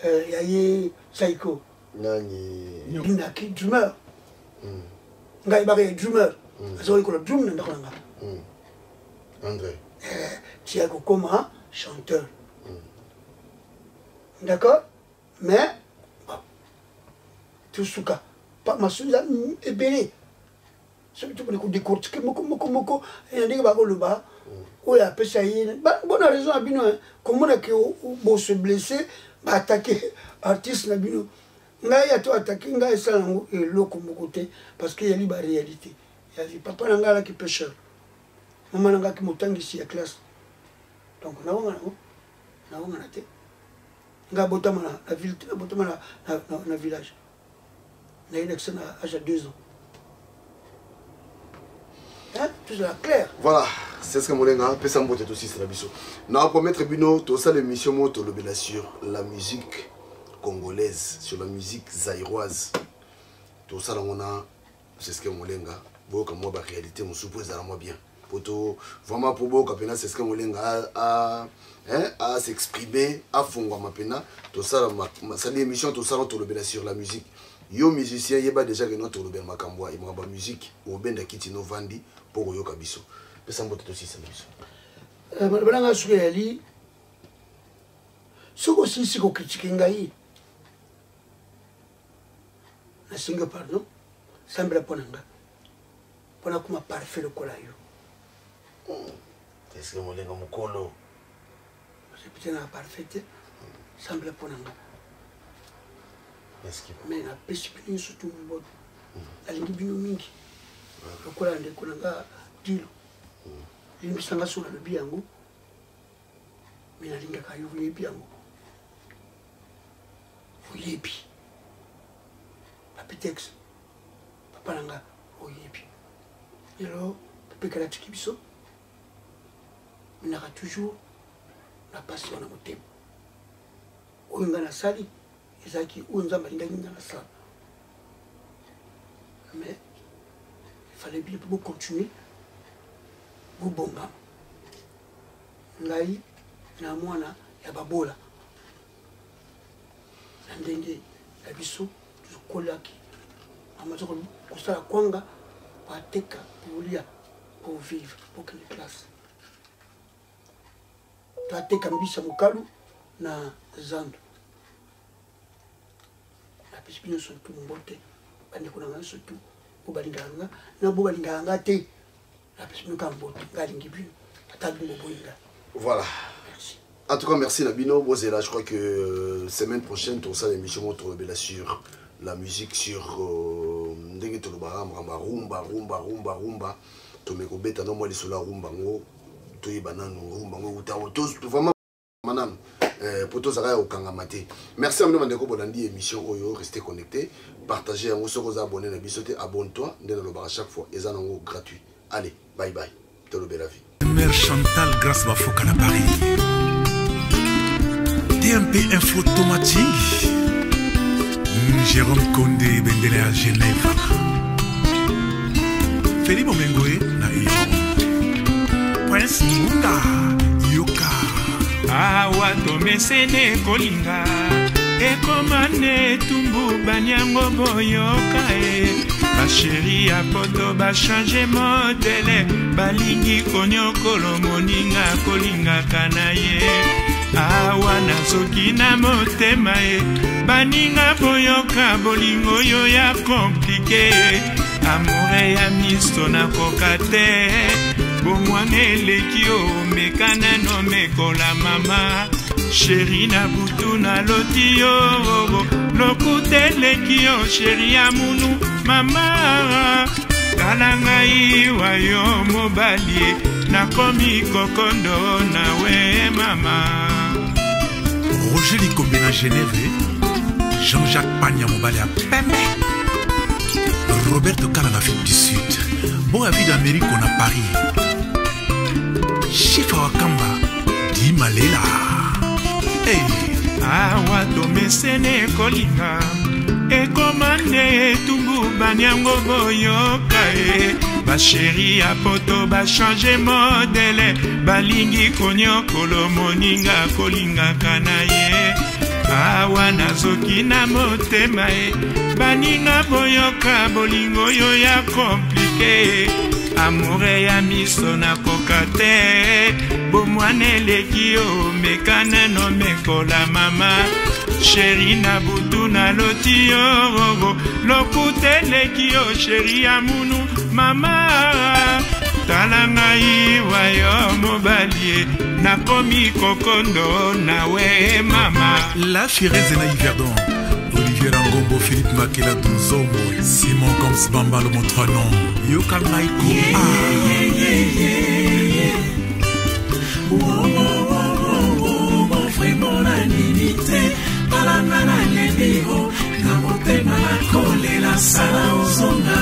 y Saiko. Nani. Naki drummer. Ngai bagay drummer. Azoi ko drum na ndakanga. André. Thiago Koma chanteur. D'accord? Mais tout ce cas pas ma souza est belé. Surtout pour les décortiquer moko et on dit ba ko le ba. Oui, après ça y est. Bonne raison à Bino. Comment est-ce que se blesser, attaquer artiste na Bino. Ngai a to attaquer ngai ça et l'eau comme côté parce qu'il y a la réalité. Il y a dit papa nanga là qui pêcheur. Maman nanga qui motangi ici à classe. Donc na on a té. Nga botama la ville, botama na village. Na une excellent âge de 2 ans. Hein? Tout ça clair. Voilà. C'est ce que je veux dire, c'est aussi c'est la biso. Nous promettre bino tout ça l'émission moto le sur la musique congolaise, sur la musique zaïroise. Tout ça on a c'est ce que je veux dire. Bon comme moi la réalité on suppose à moi bien. Poto vraiment pour beau kapena c'est ce que je veux dire à s'exprimer à fond ma pena tout ça ça l'émission tout ça on le sur la musique. Yo musicien yeba déjà que notre le makambo il m'a musique au benda kitino vandi pour yo kabiso. Pesa mbote aussi ça biso. Balanga sukeli. Soko sisi ko critiquer ngai. Na singa pardon. Sambela ponanga. Pona kuma parfait le kola yo. Est-ce que molenga mukolo? C'est peut-être na parfait. Sambela ponanga. Est-ce que mais na pesipini surtout mbot. Alingi bino mingi. Le kola ndé konanga dilo. Il me semble sur le biango, mais la ligne a eu le biango. Vous y êtes. Papitex, papa langa, vous y êtes. Et alors, papa Kalatiki biso, mais il y aura toujours la passion à mon thème. Où il y a la salle, et ça qui où il y a la salle. Mais il fallait bien pour continuer. Bubonga ngai na mwana ya babola na ndenge ya biso tukolaki amazoko kusala kwanga pateka pour vivre pour que les classes tateka mbisa mukalu na zando la pisipino surtout mbote bandi kuna ngana surtout ubalinganga na bubalinganga te. Voilà. Merci. En tout cas, merci Nabino. Là, je crois que semaine prochaine, tout ça, l'émission tourne sur la musique sur rumba. Tomeko beta no moi les sola rumba ngo toyi banano rumba ngo utawo tous vraiment manam poto zara okangamate. Merci à nous mandeko bolandi émission oyo restez connectés, partagez ngo soko za abonné na bisote abonne-toi ndena lo bara chaque fois ezana ngo gratuit. Allez, bye bye. Tolobe la vie. Mère Chantal grâce Bafoka à Paris. TMP Info Automatique. Jérôme Condé Bendele à Genève. Felipe Omengoé na Iran. Prince Munga Yoka awa tomesene kolinga ekomane tumbu banyango boyoka basheri ya poto bachange modele balingi konyokolo moninga kolingaka na ye awa nazoki na motema baninga boyoka bolingo oyo ya komplike amore ya miso nakoka te bomwana eleki omekana no mekola mama sheri na butu na loti yo lokuta eleki yo sheri ya munu mama tala ngai wayo mobali nakomi kokondo nawe mama. Roger Likombe na Genève, Jean-Jacques Pagna mobali à Pembe, Roberto Kala en Afrique du Sud, bon avis d'Amérique on a Paris, Chifa Wakamba, Di Malela. Hey. Awa tomesene kolinga ekomane tumbu banyango boyoka basheri ya poto bachange modele balingi konyokolo moninga kolingaka na ye awa nazoki na motema baninga boyoka bolingo oyo ya komplike amore ya miso nakoka te bomwana eleki yo mekana no mekola mama sheri na butu na loti yo lokuta eleki yo sheri ya munu mama tala ngai wayo mobali nakomi kokondo nawe mama. La Fireze na Yverdon, Olivier Rangombo, Philippe Makela Dunzomo, Simon Gomes Bamba le Montranon, Yoka Maiko. Vraiment la dignité, palana la lébiro, na motema la kole la sala ozonga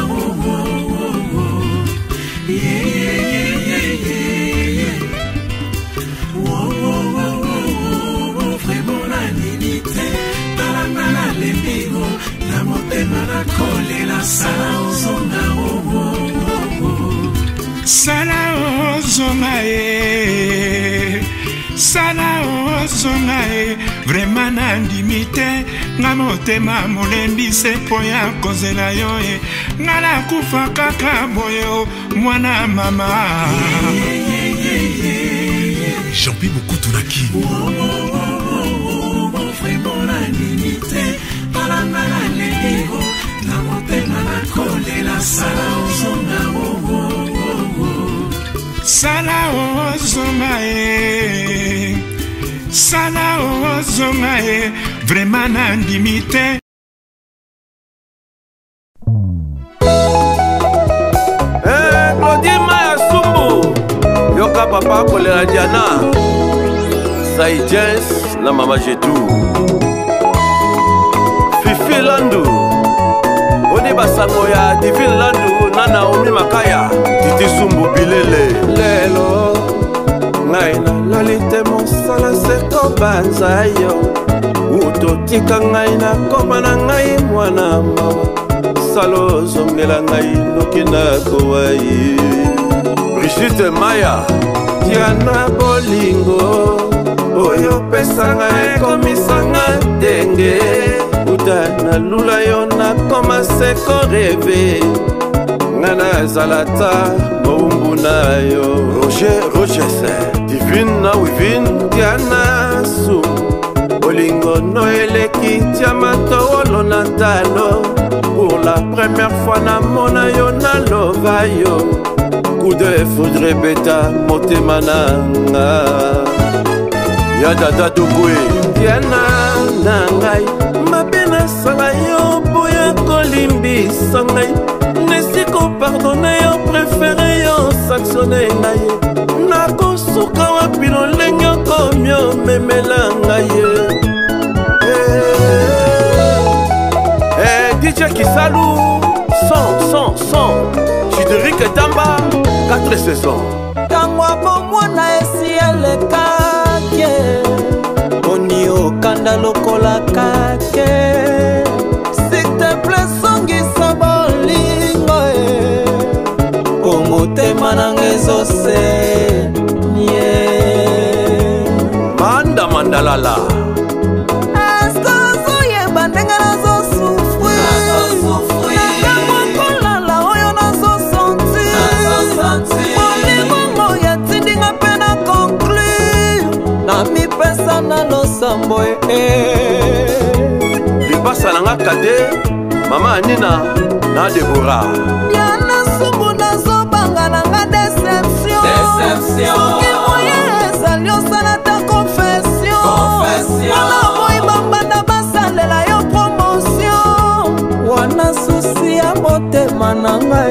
vraiment la dignité, palana la lébiro, na motema la kole la sala ozonga sala ozonga sala ozonga vraiment nandimi te nga motema molembi se mpo ya kozela yo nga nakufa kaka boye mwana mama. Jean-Pi Mokutu Naki vraiment nandimi te palanga la leliro na motema na kolela sala ozonga sala ozonga sala ozonga vraiment nandimi te. Claudie Maya Sumbu yoka papa kolera Diana Saïdjens na mama Jetou Fifi Landu Oni basango ya Divine Landu na Naomi Makaya Titi Sumbu Bilele lelo ngai na lalite mosala seko banza yo utotika ngai na koma na ngai mwana mama salo zongela ngai noki na kowai Brigitte Maya Diana bolingo oyo pesanga ekomisanga denge uta na lula yo na koma seko reve ngana zalata moumbu na yo Roger Divine na Wivine Diana Su bolingo no eleki tiamato olo na talo pour la première fois na mona yo na lova yo coup de foudre beta motema nanga ya dada dugwe Diana na ngai mabe nasala yo boya kolimbisa ngai nesiko pardonne yo préféré yo sanctionne ngai nakosuka wapi lolenge okomi omemela ngai DJ Kisalou 100 Chideric Tamba 4 saisons kangwa bomwana esi elekake oni okanda lokola kake s'il te plaît songisa bolingo omotema nanga ezose nzala eske ozoyeba ndenge nazosufri nakangokolala oyo nazosenti molingongo yatindinga mpe na conclure na mipesa na losambo lipasa nanga kade mama Anina na Debora yana subu nazobanga nanga deception soki moye ezali osala ta confession wana moi bambanda basalela yo promotion wana susi ya motema nanga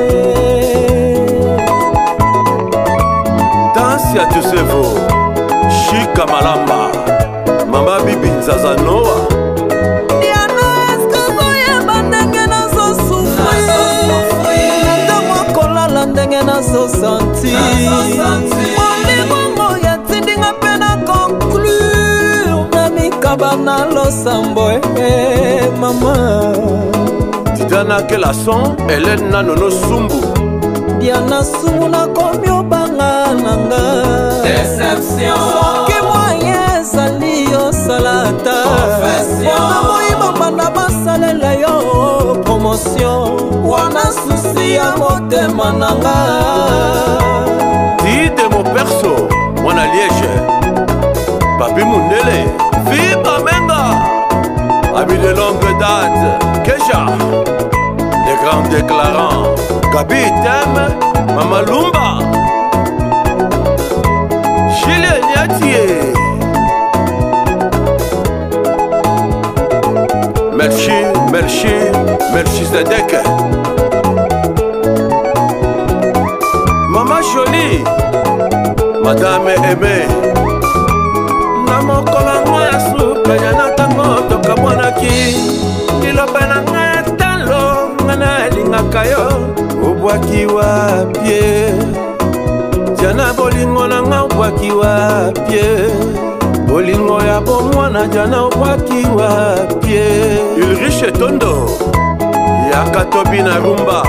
dansi ya Josevo Shika Malamba mama Bibi Nzazanoa ndenge nazosenti molingongo yatindinga mpe na conclure na mikaba na losambo mama Tidana Kelason Hélène Nanono Sumbu Diana Sumbu nakomi obanga nanga soki moye ezali yosalata wana moyiba banda basalela yo promotion wana susi ya motema nanga Dide mon perso Mwana Liège Papi Mundele Viva Menga Ami de longue date Keja Les grands déclarants Gabi Tem Mama Lumba Julien Niatier Merci Zedek Mama Jolie Madame Aimée Namokolo ya suka ya natango toka mwanaki Liloba na ngaya talo ngana elingaka yo Obwaki wapie Jana bolingo na nga obwaki wapie Bolingo ya bomwana jana obwaki wapie Ulrich Tondo Yakatobi na rumba